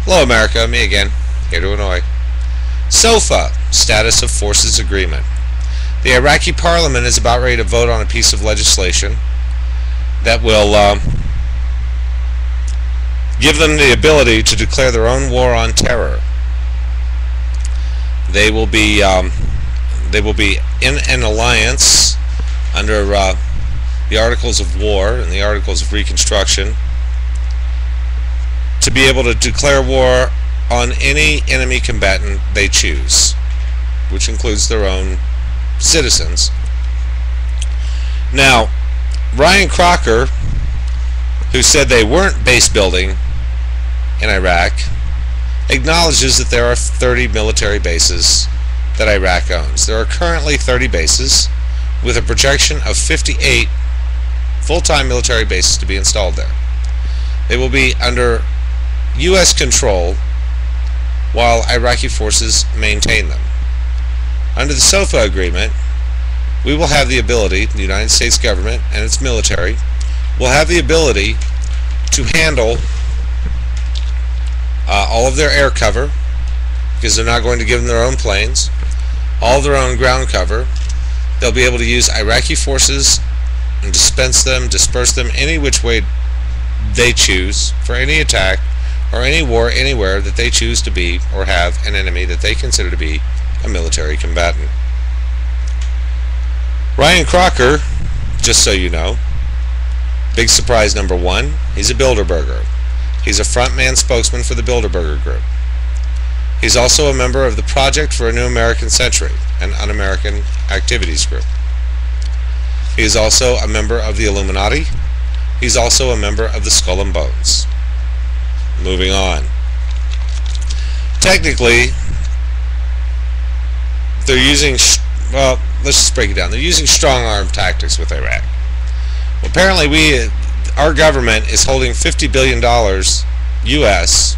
Hello America, me again, here to annoy. S.O.F.A, Status of Forces Agreement. The Iraqi Parliament is about ready to vote on a piece of legislation that will give them the ability to declare their own war on terror. They will be in an alliance under the Articles of War and the Articles of Reconstruction to be able to declare war on any enemy combatant they choose, which includes their own citizens. Now, Ryan Crocker, who said they weren't base building in Iraq, acknowledges that there are 30 military bases that Iraq owns. There are currently 30 bases with a projection of 58 full-time military bases to be installed there. They will be under U.S. control while Iraqi forces maintain them. Under the S.O.F.A agreement, we will have the ability, the United States government and its military will have the ability to handle all of their air cover, because they're not going to give them their own planes, all of their own ground cover. They'll be able to use Iraqi forces and disperse them any which way they choose for any attack or any war anywhere that they choose to be or have an enemy that they consider to be a military combatant. Ryan Crocker, just so you know, big surprise number one, he's a Bilderberger. He's a frontman spokesman for the Bilderberger Group. He's also a member of the Project for a New American Century, an un-American activities group. He is also a member of the Illuminati. He's also a member of the Skull and Bones. Moving on. Technically, they're using, well, let's just break it down. They're using strong-arm tactics with Iraq. Well, apparently our government is holding $50 billion U.S.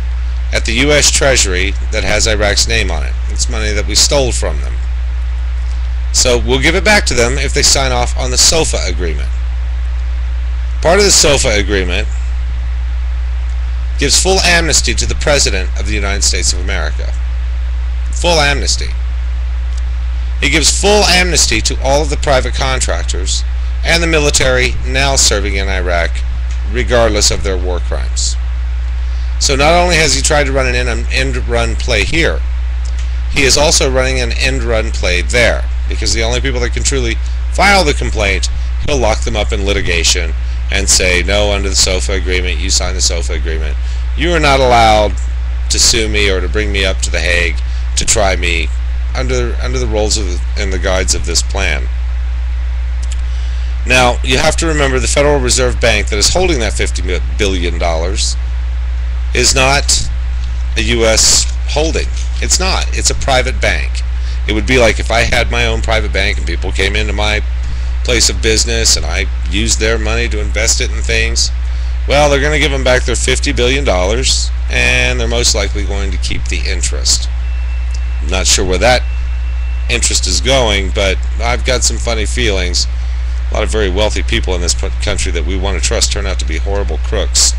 at the U.S. Treasury that has Iraq's name on it. It's money that we stole from them. So we'll give it back to them if they sign off on the S.O.F.A agreement. Part of the S.O.F.A agreement gives full amnesty to the President of the United States of America. Full amnesty. It gives full amnesty to all of the private contractors and the military now serving in Iraq, regardless of their war crimes. So not only has he tried to run an end-run play here, he is also running an end-run play there, because the only people that can truly file the complaint, he'll lock them up in litigation and say, no, under the S.O.F.A agreement, you signed the S.O.F.A agreement, you are not allowed to sue me or to bring me up to The Hague to try me under the rules and the guides of this plan. Now, you have to remember the Federal Reserve Bank that is holding that $50 billion is not a U.S. holding. It's not. It's a private bank. It would be like if I had my own private bank and people came into my place of business and I used their money to invest it in things. Well, they're going to give them back their $50 billion and they're most likely going to keep the interest. I'm not sure where that interest is going, but I've got some funny feelings. A lot of very wealthy people in this country that we want to trust turn out to be horrible crooks.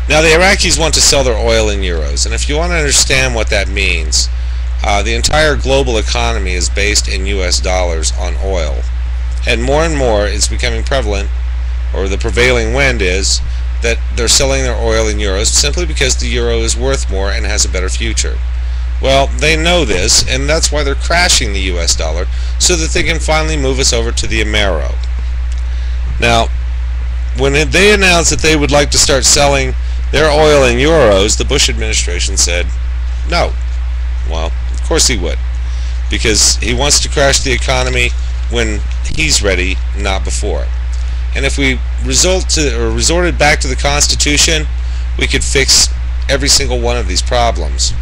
Now, the Iraqis want to sell their oil in euros, and if you want to understand what that means, the entire global economy is based in US dollars on oil, and more it's becoming prevalent, or the prevailing wind is, that they're selling their oil in euros simply because the euro is worth more and has a better future. Well, they know this, and that's why they're crashing the US dollar, so that they can finally move us over to the Amero. Now, when they announced that they would like to start selling their oil in euros, the Bush administration said no. Well, of course he would, because he wants to crash the economy when he's ready, not before. And if we resorted back to the Constitution, we could fix every single one of these problems.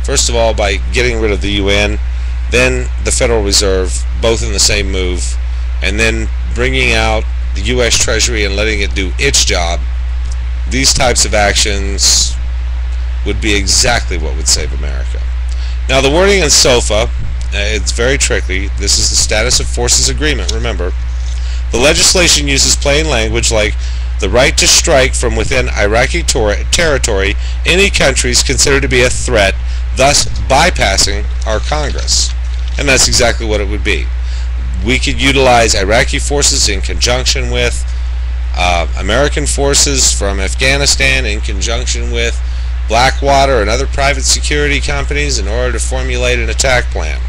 First of all, by getting rid of the UN, then the Federal Reserve, both in the same move, and then bringing out the U.S. Treasury and letting it do its job. These types of actions would be exactly what would save America. Now, the wording in S.O.F.A, it's very tricky. This is the Status of Forces Agreement, remember. The legislation uses plain language like the right to strike from within Iraqi territory any countries considered to be a threat, thus bypassing our Congress. And that's exactly what it would be. We could utilize Iraqi forces in conjunction with American forces from Afghanistan, in conjunction with Blackwater and other private security companies, in order to formulate an attack plan.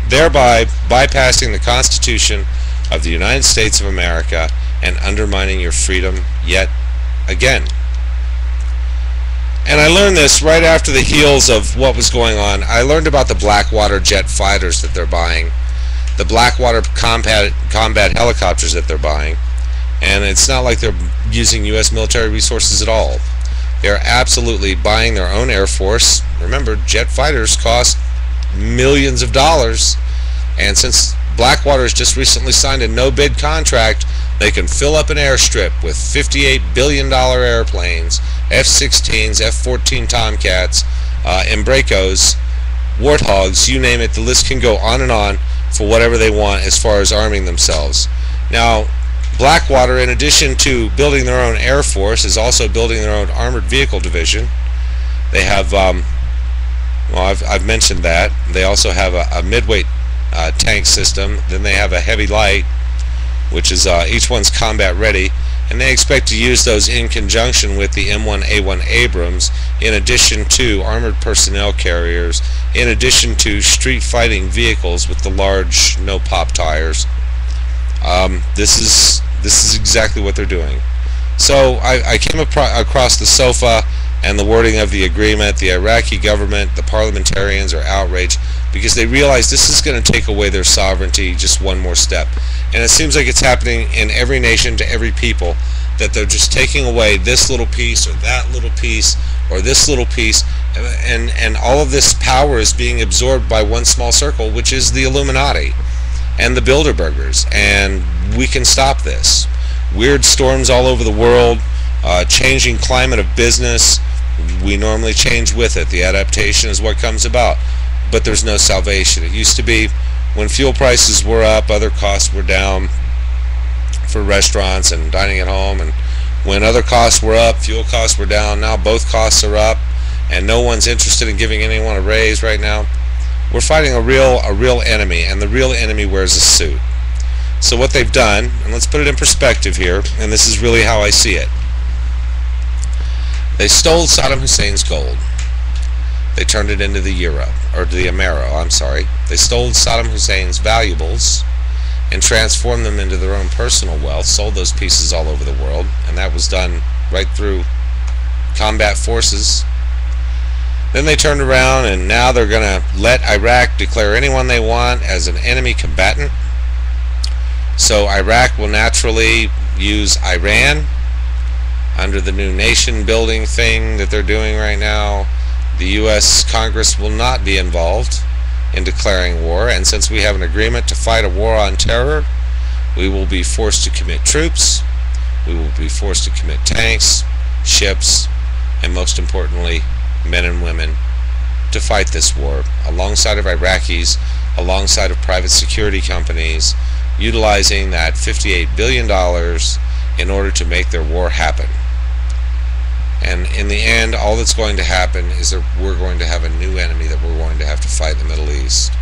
Thereby bypassing the Constitution of the United States of America and undermining your freedom yet again. And I learned this right after the heels of what was going on. I learned about the Blackwater jet fighters that they're buying, the Blackwater combat helicopters that they're buying, and it's not like they're using U.S. military resources at all. They're absolutely buying their own Air Force. Remember, jet fighters cost millions of dollars, and since Blackwater has just recently signed a no-bid contract, they can fill up an airstrip with $58 billion airplanes, F-16s, F-14 Tomcats, Embracos, Warthogs, you name it. The list can go on and on for whatever they want as far as arming themselves. Now, Blackwater, in addition to building their own Air Force, is also building their own armored vehicle division. They have, well, I've mentioned that. They also have a midweight tank system. Then they have a heavy light, which is each one's combat ready, and they expect to use those in conjunction with the M1A1 Abrams, in addition to armored personnel carriers, in addition to street fighting vehicles with the large no-pop tires. This is exactly what they're doing. So I came across the S.O.F.A and the wording of the agreement. The Iraqi government, the parliamentarians are outraged because they realize this is going to take away their sovereignty just one more step. And it seems like it's happening in every nation to every people, that they're just taking away this little piece or that little piece or this little piece, and all of this power is being absorbed by one small circle, which is the Illuminati and the Bilderbergers. And we can stop this. Weird storms all over the world, changing climate of business, we normally change with it. The adaptation is what comes about, but there's no salvation. It used to be when fuel prices were up, other costs were down for restaurants and dining at home, and when other costs were up, fuel costs were down. Now both costs are up, and no one's interested in giving anyone a raise right now. We're fighting a real enemy, and the real enemy wears a suit. So what they've done, and let's put it in perspective here, and this is really how I see it. They stole Saddam Hussein's gold. They turned it into the euro, or the Amero, I'm sorry. They stole Saddam Hussein's valuables and transformed them into their own personal wealth, sold those pieces all over the world, and that was done right through combat forces. Then they turned around, and now they're going to let Iraq declare anyone they want as an enemy combatant. So Iraq will naturally use Iran under the new nation building thing that they're doing right now. The U.S. Congress will not be involved in declaring war, and since we have an agreement to fight a war on terror, we will be forced to commit troops, we will be forced to commit tanks, ships, and most importantly, men and women, to fight this war alongside of Iraqis, alongside of private security companies, utilizing that $58 billion in order to make their war happen. And in the end, all that's going to happen is that we're going to have a new enemy that we're going to have to fight in the Middle East.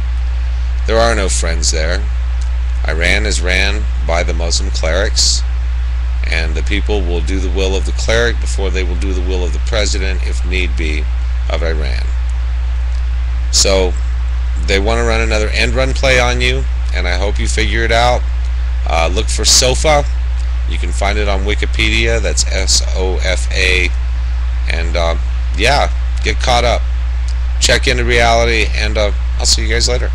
There are no friends there. Iran is ran by the Muslim clerics, and the people will do the will of the cleric before they will do the will of the president, if need be, of Iran. So they want to run another end-run play on you, and I hope you figure it out. Look for S.O.F.A. You can find it on Wikipedia. That's S-O-F-A. And yeah, get caught up. Check into reality, and I'll see you guys later.